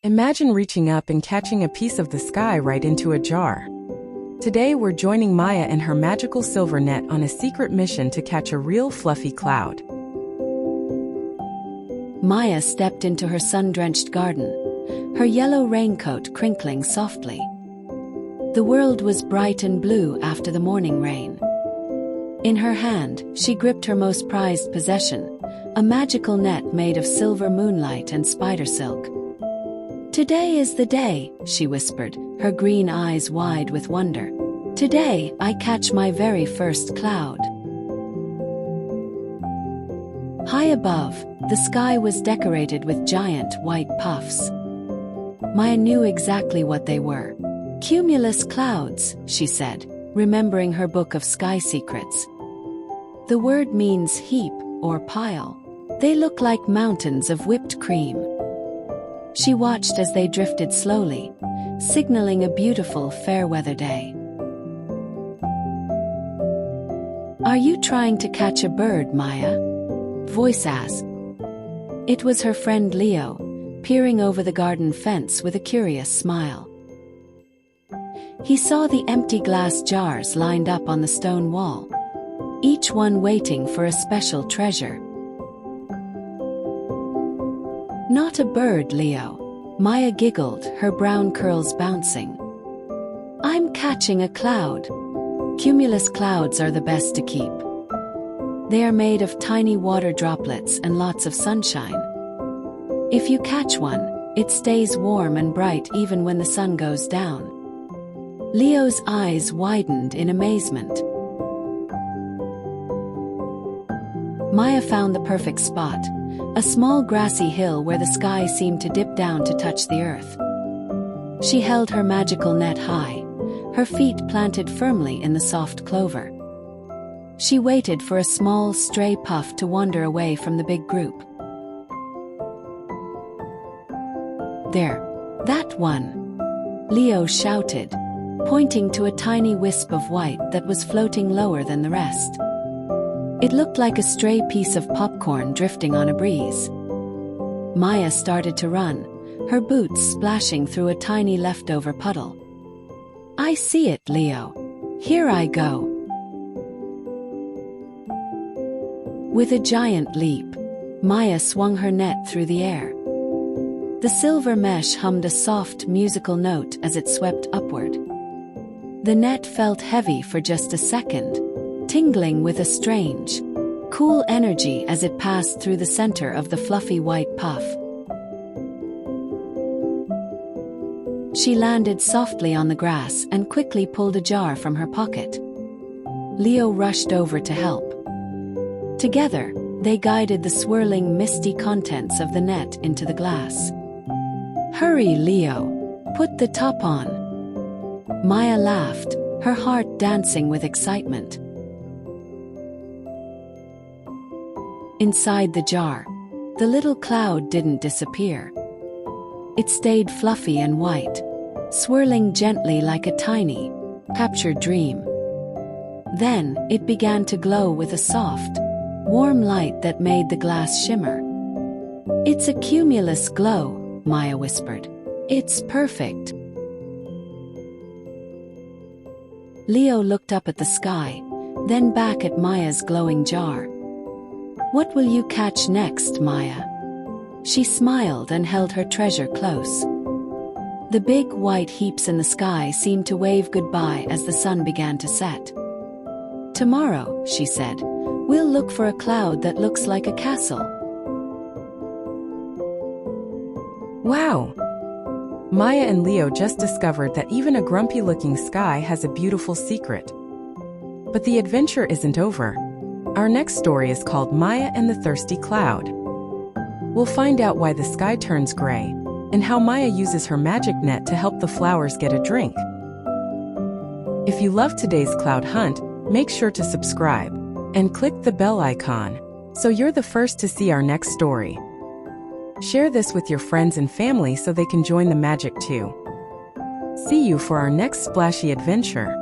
Imagine reaching up and catching a piece of the sky right into a jar. Today we're joining Maya and her magical silver net on a secret mission to catch a real fluffy cloud. Maya stepped into her sun-drenched garden, her yellow raincoat crinkling softly. The world was bright and blue after the morning rain. In her hand, she gripped her most prized possession, a magical net made of silver moonlight and spider silk. "Today is the day," she whispered, her green eyes wide with wonder. "Today, I catch my very first cloud." High above, the sky was decorated with giant white puffs. Maya knew exactly what they were. "Cumulus clouds," she said, remembering her book of sky secrets. The word means heap or pile. They look like mountains of whipped cream. She watched as they drifted slowly, signaling a beautiful fair-weather day. "Are you trying to catch a bird, Maya?" Voice asked. It was her friend Leo, peering over the garden fence with a curious smile. He saw the empty glass jars lined up on the stone wall, each one waiting for a special treasure. "Not a bird, Leo," Maya giggled, her brown curls bouncing. "I'm catching a cloud. Cumulus clouds are the best to keep. They are made of tiny water droplets and lots of sunshine. If you catch one, it stays warm and bright even when the sun goes down." Leo's eyes widened in amazement. Maya found the perfect spot, a small grassy hill where the sky seemed to dip down to touch the earth. She held her magical net high, her feet planted firmly in the soft clover. She waited for a small stray puff to wander away from the big group. "There, that one," Leo shouted, pointing to a tiny wisp of white that was floating lower than the rest. It looked like a stray piece of popcorn drifting on a breeze. Maya started to run, her boots splashing through a tiny leftover puddle. "I see it, Leo. Here I go." With a giant leap, Maya swung her net through the air. The silver mesh hummed a soft musical note as it swept upward. The net felt heavy for just a second, tingling with a strange, cool energy as it passed through the center of the fluffy white puff. She landed softly on the grass and quickly pulled a jar from her pocket. Leo rushed over to help. Together, they guided the swirling, misty contents of the net into the glass. "Hurry, Leo. Put the top on." Maya laughed, her heart dancing with excitement. Inside the jar, the little cloud didn't disappear. It stayed fluffy and white, swirling gently like a tiny, captured dream. Then, it began to glow with a soft, warm light that made the glass shimmer. "It's a cumulus glow," Maya whispered. "It's perfect." Leo looked up at the sky, then back at Maya's glowing jar. "What will you catch next, Maya?" She smiled and held her treasure close. The big white heaps in the sky seemed to wave goodbye as the sun began to set. "Tomorrow," she said, "we'll look for a cloud that looks like a castle." Wow! Maya and Leo just discovered that even a grumpy-looking sky has a beautiful secret. But the adventure isn't over. Our next story is called Maya and the Thirsty Cloud. We'll find out why the sky turns gray, and how Maya uses her magic net to help the flowers get a drink. If you love today's cloud hunt, make sure to subscribe and click the bell icon so you're the first to see our next story. Share this with your friends and family so they can join the magic too. See you for our next splashy adventure.